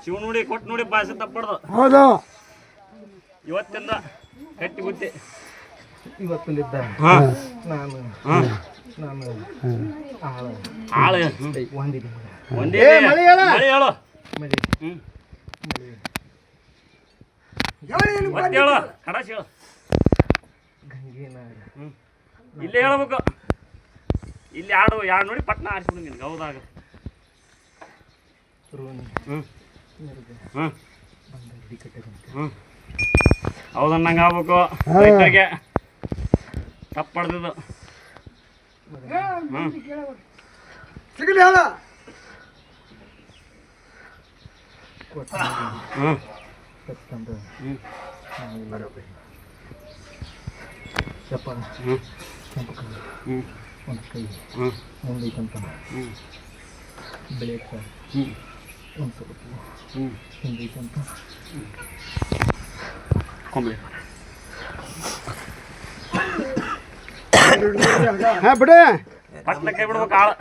ಶಿವ ನೋಡಿ ಕೊಟ್ಟು ನೋಡಿ ಪಾಯಸ ತಪ್ಪಡ್ದು. ಹೌದು, ಇವತ್ತಿಂದ ಗಟ್ಟಿ ಬುದ್ಧಿ. ಇವತ್ತಿಂದ ನಾನು ಆಳು ಒಂದಿದೆ ಒಂದೇ ಮಳೆ ಹೇಳು. ಮತ್ತೆ ಹೇಳು, ಕಡಾಶಿ ಹೇಳು. ಇಲ್ಲೇ ಹೇಳ್ಬೇಕು. ಇಲ್ಲಿ ಎರಡು ನೋಡಿ ಪಟ್ನ ಆರಿಸ್ಬಿಡು ನಿನ್ಗೆ. ಹೌದಾಗ ಹೌದನ್ನಂಗೆ ಆಗ್ಬೇಕು. ರೈತರಿಗೆ ತಪ್ಪಡ್ದು ಸಿಗಲಿ ಹೇಳ. ಒಂದು ಕೈ ಮುಂದೈತಂತ ಬೆಳೆಯಕ್ಕ ಒಂದು ಸ್ವಲ್ಪ ಹಿಂದೈತಂತ ಕೊಂಬೆ ಬಿಡು ಪಟ್ನ ಕೈ ಬಿಡ್ಬೇಕು ಆಳು.